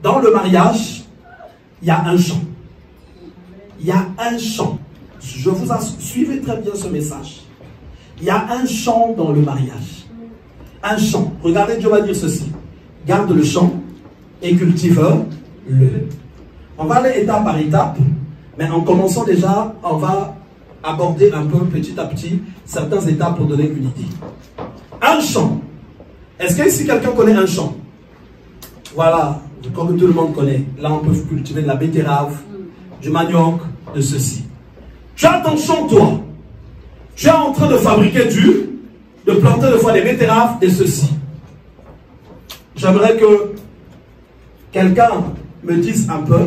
Dans le mariage, il y a un champ. Il y a un champ. Je vous suivez très bien ce message. Il y a un champ dans le mariage. Un champ. Regardez, Dieu va dire ceci. Garde le champ et cultive-le. On va aller étape par étape. Mais en commençant déjà, on va aborder un peu petit à petit certaines étapes pour donner une idée. Un champ. Est-ce que ici quelqu'un connaît un champ? Voilà, comme tout le monde connaît. Là, on peut cultiver de la betterave, du manioc, de ceci. Tu as ton champ, toi. Tu es en train de fabriquer de planter de fois des betteraves, de ceci. J'aimerais que quelqu'un me dise un peu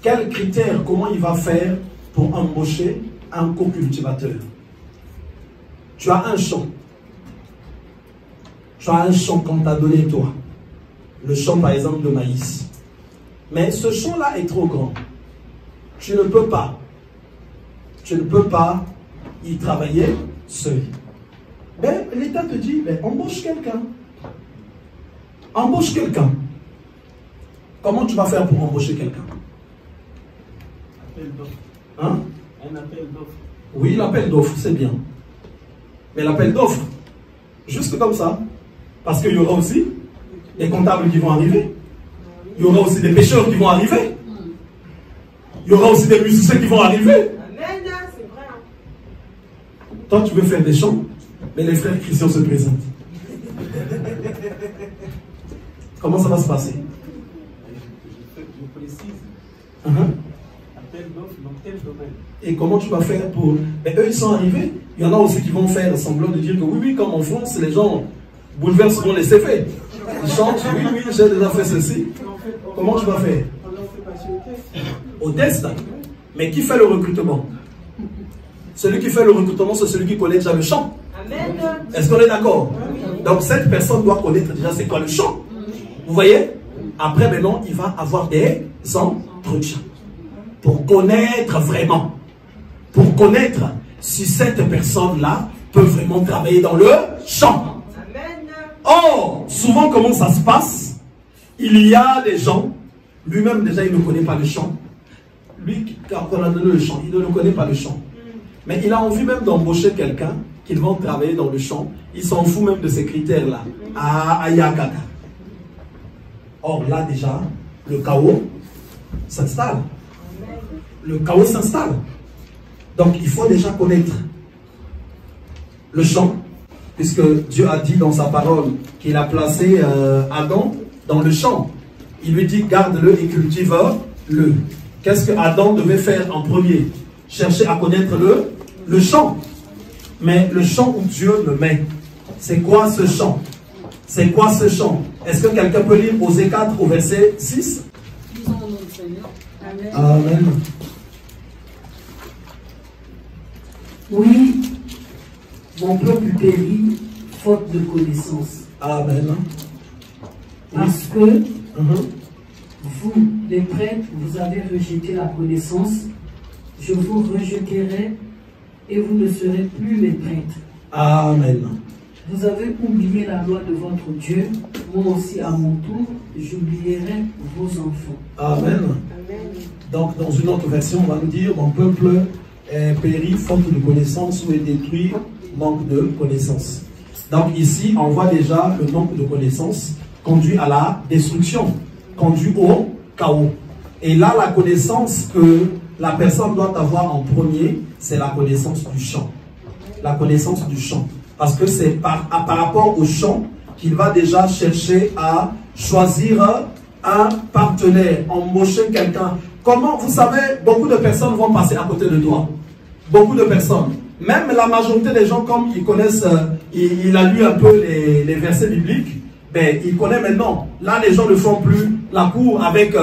quels critères, comment il va faire pour embaucher un co-cultivateur. Tu as un champ. Tu as un champ qu'on t'a donné toi. Le champ par exemple de maïs. Mais ce champ-là est trop grand. Tu ne peux pas y travailler seul. Mais l'État te dit, embauche quelqu'un. Embauche quelqu'un. Comment tu vas faire pour embaucher quelqu'un? Appel d'offres. Hein? Un appel d'offres. Oui, l'appel d'offres, c'est bien. Mais l'appel d'offres, juste comme ça, parce qu'il y aura aussi des comptables qui vont arriver. Il y aura aussi des pêcheurs qui vont arriver. Il y aura aussi des musiciens qui vont arriver. C'est vrai. Toi, tu veux faire des chants, mais les frères Christian se présentent. Comment ça va se passer? Je précise. Appel d'offres dans tel domaine. Et comment tu vas faire pour... Mais eux, ils sont arrivés. Il y en a aussi qui vont faire semblant de dire que oui, comme en France, les gens bouleverseront les CV. Ils chantent, oui, j'ai déjà fait ceci. Comment tu vas faire? On leur fait passer au test. Au test. Mais qui fait le recrutement? Celui qui fait le recrutement, c'est celui qui connaît déjà le champ. Amen. Est-ce qu'on est d'accord? Donc cette personne doit connaître déjà c'est quoi le champ. Vous voyez? Après, maintenant, il va avoir des entretiens. Pour connaître vraiment. Pour connaître si cette personne-là peut vraiment travailler dans le champ. Amen. Or, souvent, comment ça se passe? Il y a des gens, lui-même déjà, il ne connaît pas le champ. Lui, quand on a donné le champ, il ne connaît pas le champ. Mais il a envie même d'embaucher quelqu'un qui va travailler dans le champ. Il s'en fout même de ces critères-là. À Ayakata. Or, là, déjà, le chaos s'installe. Le chaos s'installe. Donc, il faut déjà connaître le champ, puisque Dieu a dit dans sa parole qu'il a placé Adam dans le champ. Il lui dit, garde-le et cultive-le. Qu'est-ce que Adam devait faire en premier? Chercher à connaître le champ. Mais le champ où Dieu le met, c'est quoi ce champ? C'est quoi ce champ? Est-ce que quelqu'un peut lire Osée 4 au verset 6? Disons au nom du Seigneur. Amen. Amen. Oui, mon peuple périt faute de connaissance. Amen. Parce que vous, les prêtres, vous avez rejeté la connaissance, je vous rejeterai et vous ne serez plus mes prêtres. Amen. Vous avez oublié la loi de votre Dieu, moi aussi à mon tour, j'oublierai vos enfants. Amen. Donc, dans une autre version, on va nous dire, mon peuple est péri faute de connaissance ou est détruit manque de connaissance. Donc ici, on voit déjà le manque de connaissance conduit à la destruction, conduit au chaos. Et là, la connaissance que la personne doit avoir en premier, c'est la connaissance du champ. La connaissance du champ. Parce que c'est par rapport au champ qu'il va déjà chercher à choisir un partenaire, embaucher quelqu'un. Comment, vous savez, beaucoup de personnes vont passer à côté de toi. Beaucoup de personnes. Même la majorité des gens, comme ils connaissent, il a lu un peu les versets bibliques, ben, il connaît maintenant. Là, les gens ne font plus la cour avec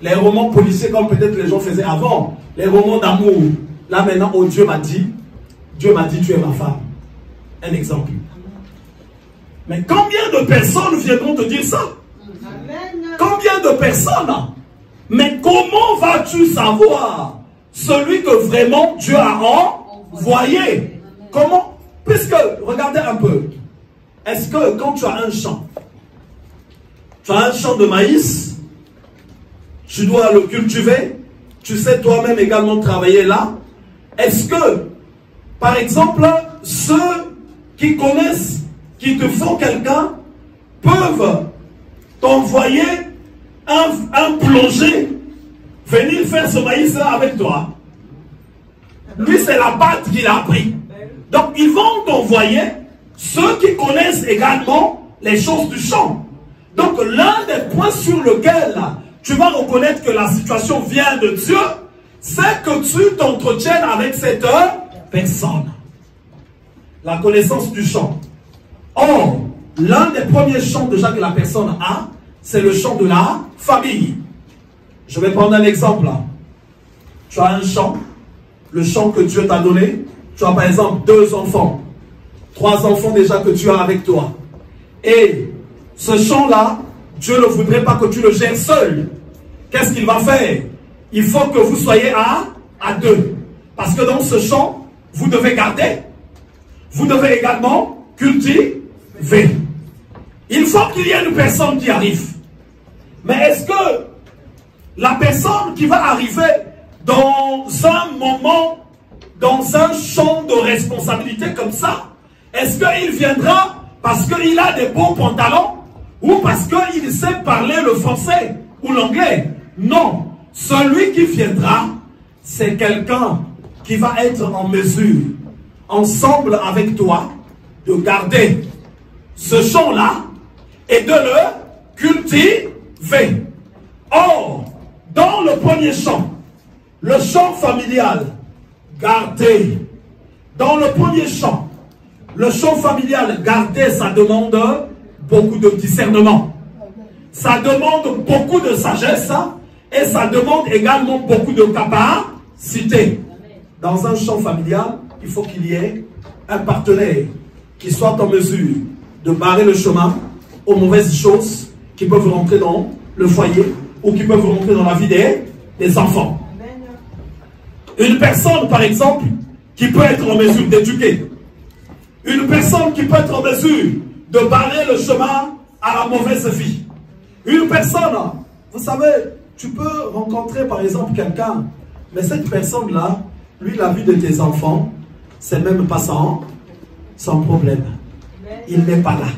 les romans policiers comme peut-être les gens faisaient avant. Les romans d'amour. Là, maintenant, oh, Dieu m'a dit, tu es ma femme. Un exemple. Mais combien de personnes viendront te dire ça? Combien de personnes? Mais comment vas-tu savoir celui que vraiment Dieu a envoyé? Comment? Puisque, regardez un peu. Est-ce que quand tu as un champ de maïs, tu dois le cultiver, tu sais toi-même également travailler là. Est-ce que, par exemple, ceux qui connaissent, qui te font quelqu'un, peuvent t'envoyer un plongé, venir faire ce maïs-là avec toi? Lui, c'est la pâte qu'il a appris. Donc, ils vont t'envoyer ceux qui connaissent également les choses du champ. Donc, l'un des points sur lequel tu vas reconnaître que la situation vient de Dieu, c'est que tu t'entretiennes avec cette personne. La connaissance du champ. Or, l'un des premiers champs déjà que la personne a, c'est le champ de la famille. Je vais prendre un exemple. Tu as un champ, le champ que Dieu t'a donné. Tu as par exemple 2 enfants, 3 enfants déjà que tu as avec toi. Et ce champ-là, Dieu ne voudrait pas que tu le gères seul. Qu'est-ce qu'il va faire? Il faut que vous soyez à 2. Parce que dans ce champ, vous devez garder. Vous devez également cultiver. Il faut qu'il y ait une personne qui arrive. Mais est-ce que la personne qui va arriver dans un moment, dans un champ de responsabilité comme ça, est-ce qu'il viendra parce qu'il a des beaux pantalons ou parce qu'il sait parler le français ou l'anglais? Non. Celui qui viendra, c'est quelqu'un qui va être en mesure, ensemble avec toi, de garder ce champ-là et de le cultiver. Or, dans le premier champ, le champ familial, garder. Dans le premier champ, le champ familial, garder, ça demande beaucoup de discernement. Ça demande beaucoup de sagesse et ça demande également beaucoup de capacité. Dans un champ familial, il faut qu'il y ait un partenaire qui soit en mesure de barrer le chemin aux mauvaises choses qui peuvent rentrer dans le foyer ou qui peuvent rentrer dans la vie des enfants. Une personne, par exemple, qui peut être en mesure d'éduquer. Une personne qui peut être en mesure de barrer le chemin à la mauvaise vie. Une personne, vous savez, tu peux rencontrer par exemple quelqu'un, mais cette personne-là, lui, la vie de tes enfants, c'est même pas sans problème. Il n'est pas là.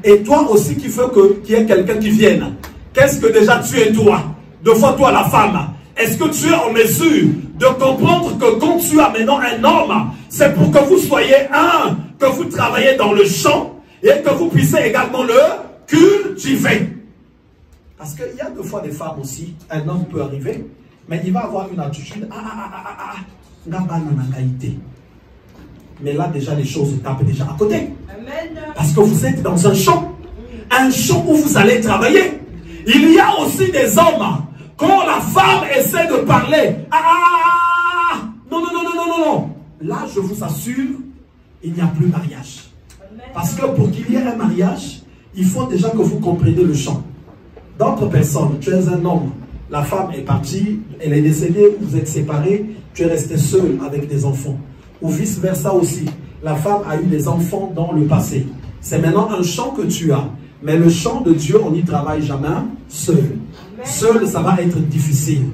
Et toi aussi, qu'il faut qu'il y ait quelqu'un qui vienne. Qu'est-ce que déjà tu es toi? Devant toi, la femme. Est-ce que tu es en mesure de comprendre que quand tu as maintenant un homme, c'est pour que vous soyez un, que vous travaillez dans le champ et que vous puissiez également le cultiver? Parce qu'il y a deux fois des femmes aussi, un homme peut arriver, mais il va avoir une attitude, mais là déjà les choses tapent déjà à côté. Parce que vous êtes dans un champ où vous allez travailler. Il y a aussi des hommes, quand la femme essaie de parler, non. Là, je vous assure, il n'y a plus mariage. Parce que pour qu'il y ait un mariage, il faut déjà que vous compreniez le champ. D'autres personnes, tu es un homme, la femme est partie, elle est décédée, vous êtes séparés, tu es resté seul avec des enfants. Ou vice versa aussi, la femme a eu des enfants dans le passé. C'est maintenant un champ que tu as. Mais le champ de Dieu, on n'y travaille jamais seul. Seul, ça va être difficile.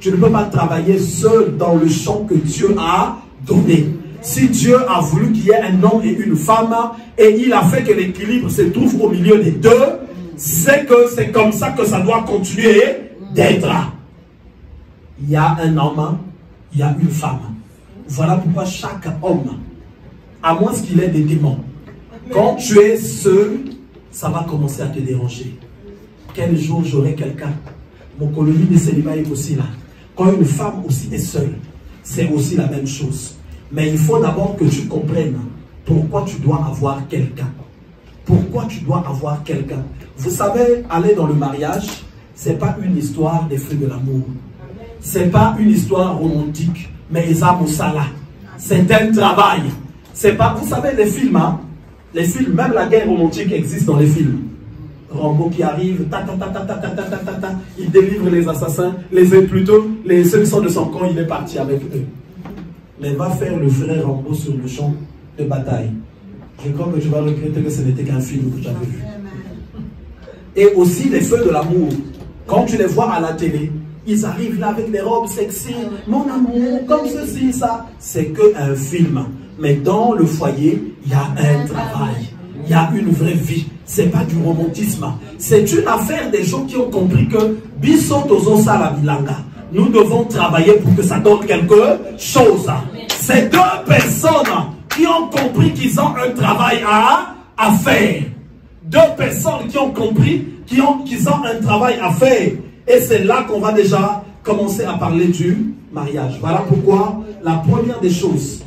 Tu ne peux pas travailler seul dans le champ que Dieu a donné. Si Dieu a voulu qu'il y ait un homme et une femme, et il a fait que l'équilibre se trouve au milieu des deux, c'est que c'est comme ça que ça doit continuer d'être. Il y a un homme, il y a une femme. Voilà pourquoi chaque homme, à moins qu'il ait des démons, quand tu es seul, ça va commencer à te déranger. Quel jour j'aurai quelqu'un? Mon colonie de célibat est aussi là. Quand une femme aussi est seule, c'est aussi la même chose. Mais il faut d'abord que tu comprennes pourquoi tu dois avoir quelqu'un. Pourquoi tu dois avoir quelqu'un? Vous savez, aller dans le mariage, ce n'est pas une histoire des fruits de l'amour. Ce n'est pas une histoire romantique, mais c'est un travail. C'est pas, vous savez, les films, même la guerre romantique existe dans les films. Rambo qui arrive, il délivre les assassins, ceux qui sont de son camp, il est parti avec eux. Mais va faire le vrai Rambo sur le champ de bataille. Je crois que tu vas regretter que ce n'était qu'un film que tu avais vu. Et aussi les feux de l'amour. Quand tu les vois à la télé, ils arrivent là avec des robes sexy, mon amour, comme ceci, ça. C'est qu'un film. Mais dans le foyer, il y a un travail. Il y a une vraie vie. C'est pas du romantisme. C'est une affaire des gens qui ont compris que Bisotozo Salabilanga. Nous devons travailler pour que ça donne quelque chose. C'est deux personnes qui ont compris qu'ils ont un travail à faire. Deux personnes qui ont compris qu'ils ont un travail à faire. Et c'est là qu'on va déjà commencer à parler du mariage. Voilà pourquoi la première des choses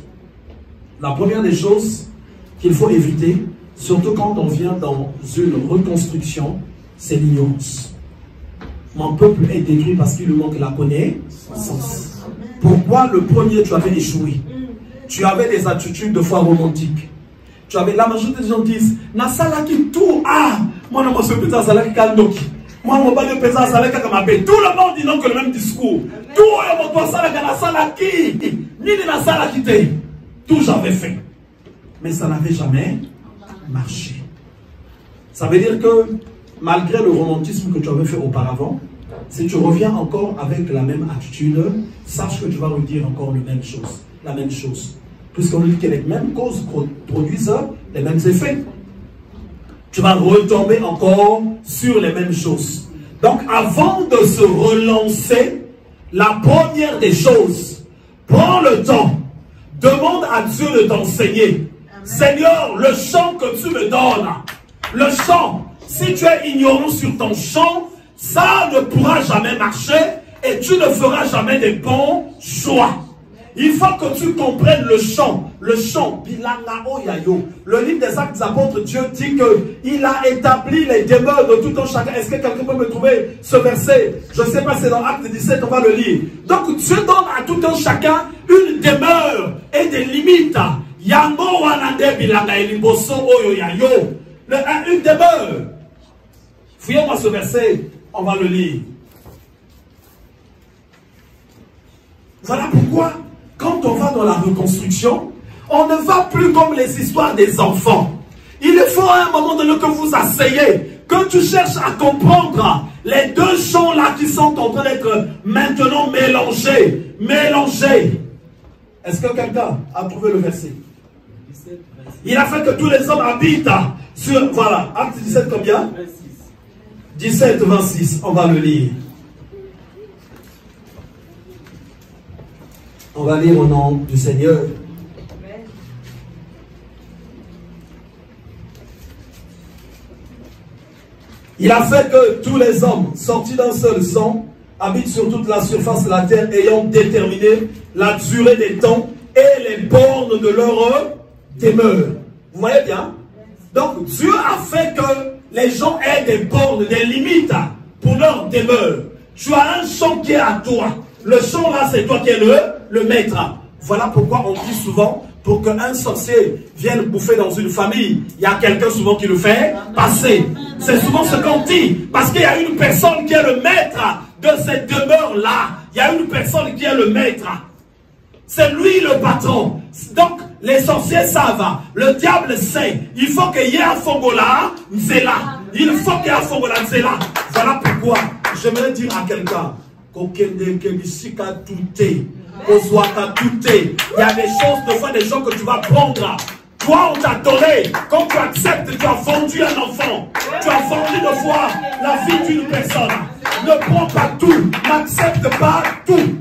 qu'il faut éviter, surtout quand on vient dans une reconstruction, c'est l'ignorance. Mon peuple est détruit parce qu'il lui manque la connaissance. Pourquoi le premier tu avais échoué? Tu avais des attitudes de foi romantiques. Tu avais la majorité des gens disent Nasala qui tout moi non suis plus Nasala qui kandoki. Moi mon pas de pesant Nasala qui m'appelle. Tout le monde dit non que le même discours. Tout le monde pense à Nasala qui ni de Nasala qui t'est. Tout j'avais fait. Mais ça n'avait jamais marché. Ça veut dire que malgré le romantisme que tu avais fait auparavant, si tu reviens encore avec la même attitude, sache que tu vas redire encore la même chose. Puisqu'on dit que les mêmes causes produisent les mêmes effets. Tu vas retomber encore sur les mêmes choses. Donc avant de se relancer, la première des choses, prends le temps, demande à Dieu de t'enseigner. Seigneur, le chant que tu me donnes, le chant, si tu es ignorant sur ton chant, ça ne pourra jamais marcher et tu ne feras jamais des bons choix. Il faut que tu comprennes le chant, Bilanga Oyayo. Le livre des Actes des Apôtres, Dieu dit qu'il a établi les demeures de tout un chacun. Est-ce que quelqu'un peut me trouver ce verset? Je ne sais pas, c'est dans Acte 17, on va le lire. Donc Dieu donne à tout un chacun une demeure et des limites. Yango Wanande Bilanga Eliboso Oyayo. Une demeure. Fouillez-moi ce verset, on va le lire. Voilà pourquoi, quand on va dans la reconstruction, on ne va plus comme les histoires des enfants. Il faut à un moment donné que vous asseyez, que tu cherches à comprendre les deux chants-là qui sont en train d'être maintenant mélangés. Est-ce que quelqu'un a trouvé le verset? Il a fait que tous les hommes habitent sur... Voilà, Acte 17 combien? 17, 26, on va le lire. On va lire au nom du Seigneur. Il a fait que tous les hommes sortis d'un seul sang habitent sur toute la surface de la terre, ayant déterminé la durée des temps et les bornes de leur demeure. Vous voyez bien? Donc Dieu a fait que les gens aient des bornes, des limites pour leur demeure. Tu as un champ qui est à toi. Le champ là, c'est toi qui es le maître. Voilà pourquoi on dit souvent, pour qu'un sorcier vienne bouffer dans une famille, il y a quelqu'un souvent qui le fait passer. C'est souvent ce qu'on dit, parce qu'il y a une personne qui est le maître de cette demeure-là. Il y a une personne qui est le maître. C'est lui le patron. Donc, les sorciers savent, le diable sait. Il faut qu'il y ait un Fongola, Nzela. Il faut qu'il y ait un Fongola, Nzela. Voilà pourquoi j'aimerais dire à quelqu'un, il y a des choses, des fois, des gens que tu vas prendre. Toi, on t'a donné. Quand tu acceptes, tu as vendu un enfant. Tu as vendu de fois la vie d'une personne. Ne prends pas tout. N'accepte pas tout.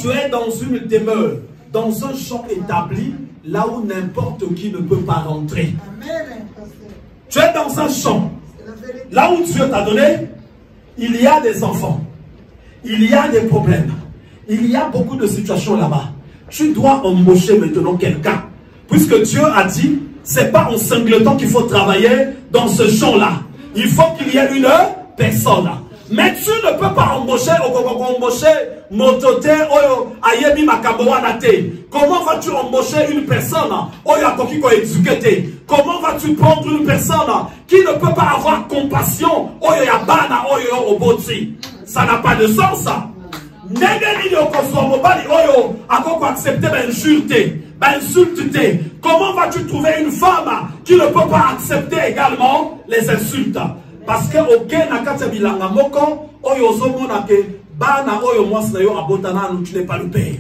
Tu es dans une demeure, dans un champ établi, là où n'importe qui ne peut pas rentrer. Tu es dans un champ, là où Dieu t'a donné, il y a des enfants, il y a des problèmes, il y a beaucoup de situations là-bas. Tu dois embaucher maintenant quelqu'un, puisque Dieu a dit, c'est pas en singletant qu'il faut travailler dans ce champ-là. Il faut qu'il y ait une personne. Mais tu ne peux pas embaucher motote oyo ayebi makabowana te. Comment vas-tu embaucher une personne oyo akoki ko éduquer? Comment vas-tu prendre une personne qui ne peut pas avoir compassion oyo ya bana oyo oboti? Ça n'a pas de sens. Ndenge nini okozwa mobali oyo akoko accepter insulte te? Comment vas-tu trouver une femme qui ne peut pas accepter également les insultes? Parce que aucun nakata bilanga moko, oyo zomona ke bana oyo mwasi na yo abotana, tu n'es pas le père.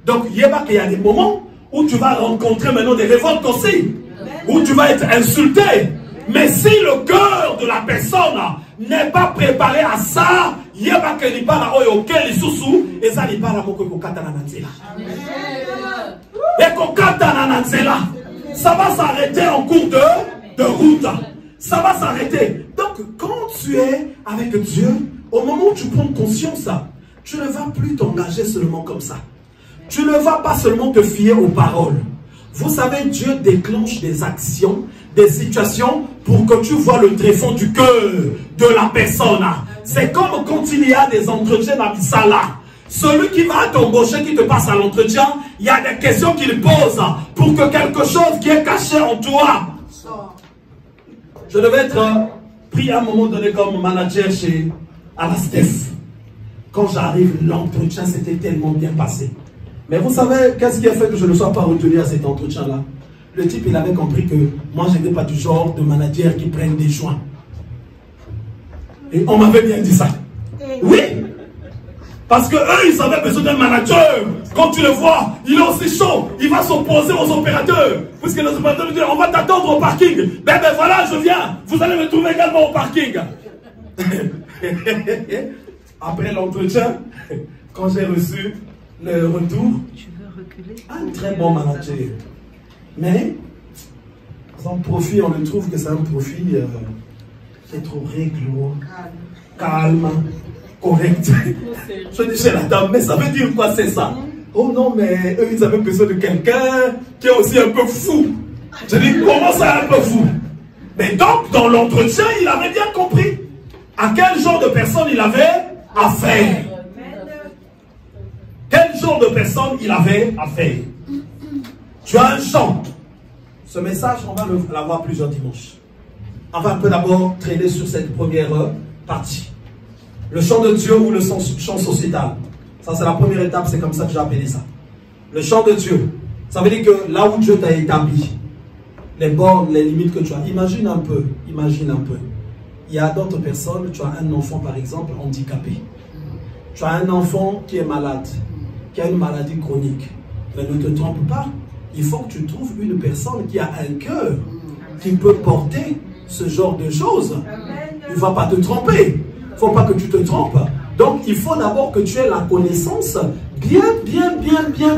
Donc il y a des moments où tu vas rencontrer maintenant des révoltes aussi, où tu vas être insulté. Mais si le cœur de la personne n'est pas préparé à ça, il y a que les parents oyo ke les sous et ça les parents moko ko katana na nzela. Et ko katana na nzela, ça va s'arrêter en cours de route. Ça va s'arrêter. Donc, quand tu es avec Dieu, au moment où tu prends conscience, tu ne vas plus t'engager seulement comme ça. Tu ne vas pas seulement te fier aux paroles. Vous savez, Dieu déclenche des actions, des situations pour que tu vois le tréfonds du cœur de la personne. C'est comme quand il y a des entretiens dans Bissala. Celui qui va t'embaucher, qui te passe à l'entretien, il y a des questions qu'il pose pour que quelque chose qui est caché en toi. Je devais être pris à un moment donné comme manager chez Alastef. Quand j'arrive, l'entretien s'était tellement bien passé. Mais vous savez, qu'est-ce qui a fait que je ne sois pas retenu à cet entretien-là? Le type, il avait compris que moi, je n'étais pas du genre de manager qui prennent des joints. Et on m'avait bien dit ça. Oui! Parce que eux, ils avaient besoin d'un manager. Quand tu le vois, il est aussi chaud. Il va s'opposer aux opérateurs. Puisque les opérateurs disent, on va t'attendre au parking. Ben voilà, je viens. Vous allez me trouver également au parking. Après l'entretien, quand j'ai reçu le retour, un très bon manager. Mais, son profil, on le trouve que c'est un profil qui est trop réglo, calme, correct. Je dis chez la dame, mais ça veut dire quoi c'est ça? Oh non, mais eux, ils avaient besoin de quelqu'un qui est aussi un peu fou. Je dis, comment ça un peu fou? Mais donc, dans l'entretien, il avait bien compris à quel genre de personne il avait affaire. Quel genre de personne il avait affaire. Tu as un chant. Ce message, on va l'avoir plusieurs dimanches. On va un peu d'abord traîner sur cette première partie. Le chant de Dieu ou le chant sociétal. Ça, c'est la première étape, c'est comme ça que j'ai appelé ça. Le chant de Dieu. Ça veut dire que là où Dieu t'a établi, les bornes, les limites que tu as. Imagine un peu, imagine un peu. Il y a d'autres personnes, tu as un enfant par exemple handicapé. Tu as un enfant qui est malade, qui a une maladie chronique. Mais ne te trompe pas, il faut que tu trouves une personne qui a un cœur, qui peut porter ce genre de choses. Il ne va pas te tromper. Il ne faut pas que tu te trompes. Donc, il faut d'abord que tu aies la connaissance bien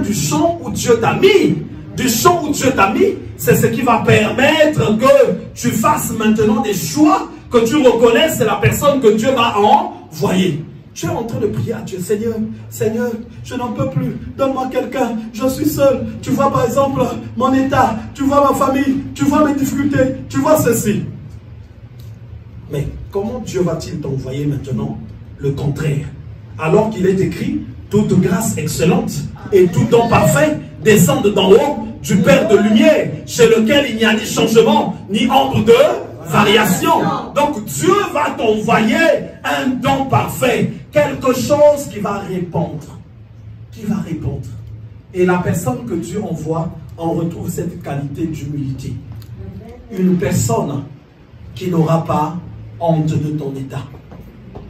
du champ où Dieu t'a mis. Du champ où Dieu t'a mis, c'est ce qui va permettre que tu fasses maintenant des choix, que tu reconnaisses la personne que Dieu va envoyer. Tu es en train de prier à Dieu, Seigneur, Seigneur, je n'en peux plus, donne-moi quelqu'un, je suis seul. Tu vois par exemple mon état, tu vois ma famille, tu vois mes difficultés, tu vois ceci. Mais comment Dieu va-t-il t'envoyer maintenant le contraire? Alors qu'il est écrit, toute grâce excellente et tout don parfait descendent d'en haut du Père de lumière, chez lequel il n'y a ni changement, ni ombre de variation. Donc Dieu va t'envoyer un don parfait, quelque chose qui va répondre. Qui va répondre. Et la personne que Dieu envoie, on retrouve cette qualité d'humilité. Une personne qui n'aura pas honte de ton état.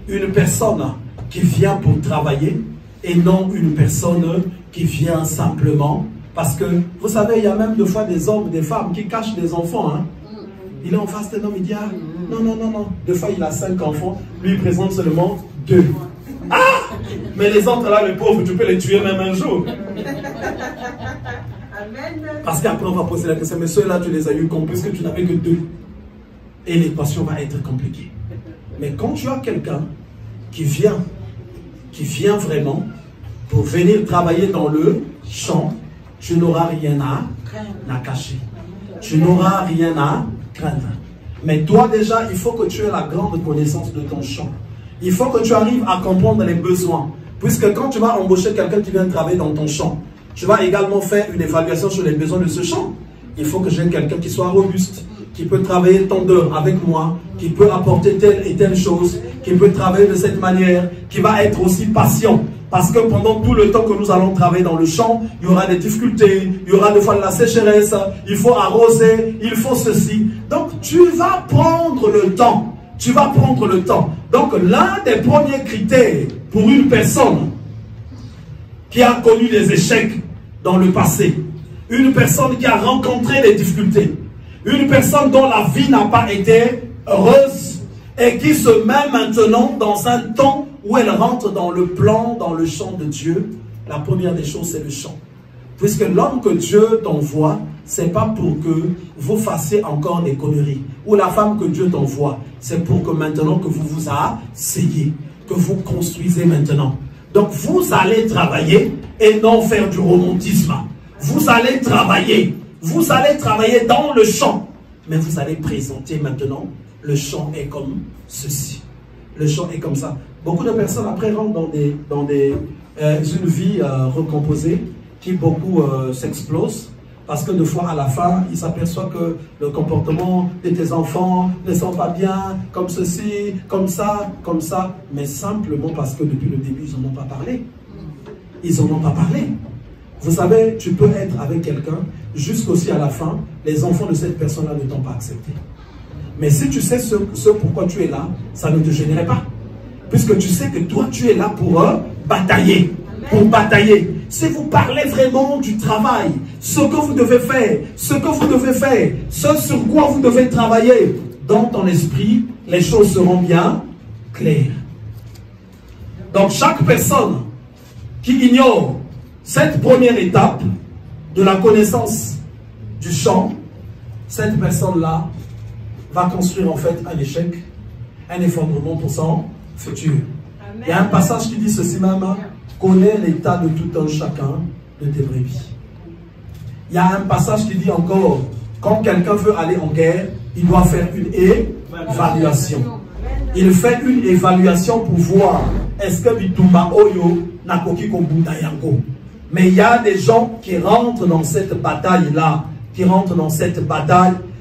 Une personne qui vient pour travailler et non une personne qui vient simplement. Parce que, vous savez, il y a même des fois des hommes, des femmes qui cachent des enfants. Hein. Il est en face d'un homme, il dit, ah, non, non, non, non. Des fois, il a 5 enfants, lui, il présente seulement 2. Ah! Mais les autres, là, les pauvres, tu peux les tuer même un jour. Parce qu'après, on va poser la question, mais ceux-là, tu les as eu compris, puisque tu n'avais que 2. Et l'équation va être compliquée. Mais quand tu as quelqu'un qui vient vraiment pour venir travailler dans le champ, tu n'auras rien à cacher. Tu n'auras rien à craindre. Mais toi déjà, il faut que tu aies la grande connaissance de ton champ. Il faut que tu arrives à comprendre les besoins. Puisque quand tu vas embaucher quelqu'un qui vient travailler dans ton champ, tu vas également faire une évaluation sur les besoins de ce champ. Il faut que j'ai quelqu'un qui soit robuste, qui peut travailler tant d'heures avec moi, qui peut apporter telle et telle chose, qui peut travailler de cette manière, qui va être aussi patient. Parce que pendant tout le temps que nous allons travailler dans le champ, il y aura des difficultés, il y aura des fois de la sécheresse, il faut arroser, il faut ceci. Donc tu vas prendre le temps Tu vas prendre le temps. Donc, l'un des premiers critères pour une personne qui a connu des échecs dans le passé, une personne qui a rencontré des difficultés, une personne dont la vie n'a pas été heureuse et qui se met maintenant dans un temps où elle rentre dans le plan, dans le champ de Dieu. La première des choses, c'est le champ. Puisque l'homme que Dieu t'envoie, c'est pas pour que vous fassiez encore des conneries. Ou la femme que Dieu t'envoie, c'est pour que maintenant que vous vous asseyez, que vous construisez maintenant. Donc vous allez travailler et non faire du romantisme. Vous allez travailler dans le champ. Mais vous allez présenter maintenant, le champ est comme ceci. Le champ est comme ça. Beaucoup de personnes après rentrent dans une vie recomposée qui beaucoup s'explose. Parce que des fois, à la fin, ils s'aperçoivent que le comportement de tes enfants ne sont pas bien, comme ceci, comme ça, mais simplement parce que depuis le début, ils n'en ont pas parlé. Ils n'en ont pas parlé. Vous savez, tu peux être avec quelqu'un, jusqu'aussi à la fin, les enfants de cette personne-là ne t'ont pas accepté. Mais si tu sais ce pourquoi tu es là, ça ne te gênerait pas. Puisque tu sais que toi, tu es là pour batailler. Pour batailler. Si vous parlez vraiment du travail, ce que vous devez faire, ce sur quoi vous devez travailler, dans ton esprit, les choses seront bien claires. Donc chaque personne qui ignore cette première étape de la connaissance du champ, cette personne-là va construire en fait un échec, un effondrement pour son futur. Amen. Il y a un passage qui dit ceci même: connais l'état de tout un chacun de tes brebis. Il y a un passage qui dit encore, quand quelqu'un veut aller en guerre, il doit faire une évaluation. Il fait une évaluation pour voir est-ce que Bitumba Oyo Nakoki Kombunda Yango. Mais il y a des gens qui rentrent dans cette bataille-là,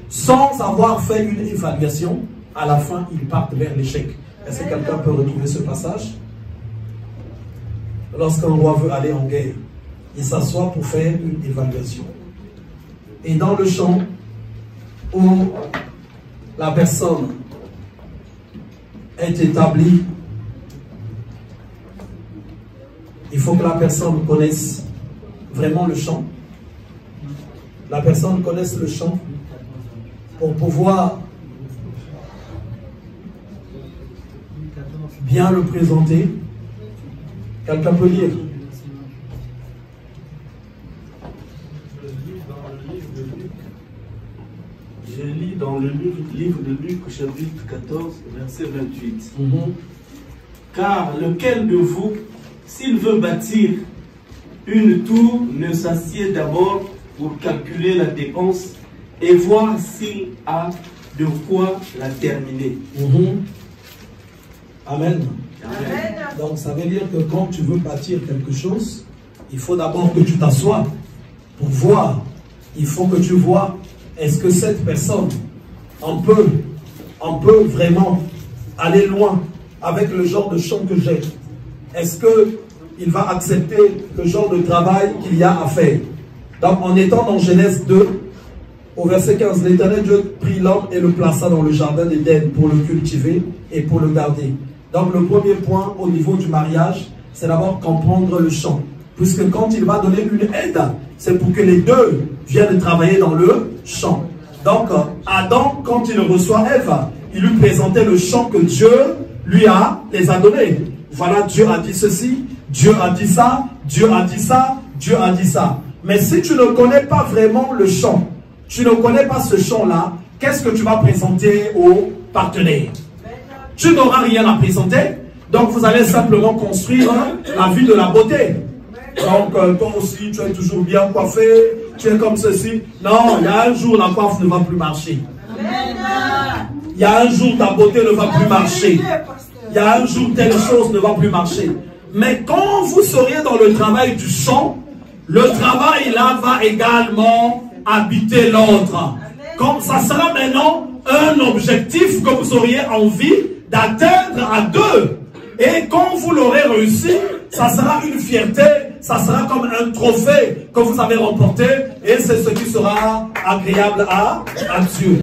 sans avoir fait une évaluation. À la fin, ils partent vers l'échec. Est-ce que quelqu'un peut retrouver ce passage? Lorsqu'un roi veut aller en guerre, il s'assoit pour faire une évaluation. Et dans le champ où la personne est établie, il faut que la personne connaisse vraiment le champ. La personne connaisse le champ pour pouvoir bien le présenter. Quelqu'un peut lire? Je lis dans le livre de Luc, chapitre 14, verset 28. Car lequel de vous, s'il veut bâtir une tour, ne s'assied d'abord pour calculer la dépense et voir s'il a de quoi la terminer. Amen. Amen. Donc ça veut dire que quand tu veux bâtir quelque chose, il faut d'abord que tu t'assoies pour voir. Il faut que tu vois, est-ce que cette personne, on peut vraiment aller loin avec le genre de champ que j'ai? Est-ce qu'il va accepter le genre de travail qu'il y a à faire? Donc en étant dans Genèse 2, au verset 15, l'Éternel Dieu prit l'homme et le plaça dans le jardin d'Éden pour le cultiver et pour le garder. Donc le premier point au niveau du mariage, c'est d'abord comprendre le champ. Puisque quand il va donner une aide, c'est pour que les deux viennent travailler dans le champ. Donc Adam, quand il reçoit Ève, il lui présentait le champ que Dieu les a donnés. Voilà, Dieu a dit ceci, Dieu a dit ça, Dieu a dit ça, Dieu a dit ça. Mais si tu ne connais pas vraiment le champ, tu ne connais pas ce champ-là, qu'est-ce que tu vas présenter au partenaire? Tu n'auras rien à présenter, donc vous allez simplement construire la vie de la beauté. Donc toi aussi, tu es toujours bien coiffé, tu es comme ceci. Non, il y a un jour, la coiffe ne va plus marcher. Il y a un jour, ta beauté ne va plus marcher. Il y a un jour, telle chose ne va plus marcher. Mais quand vous seriez dans le travail du champ, le travail là va également habiter l'autre. Comme ça sera maintenant un objectif que vous auriez envie d'atteindre à deux. Et quand vous l'aurez réussi, ça sera une fierté, ça sera comme un trophée que vous avez remporté et c'est ce qui sera agréable à Dieu.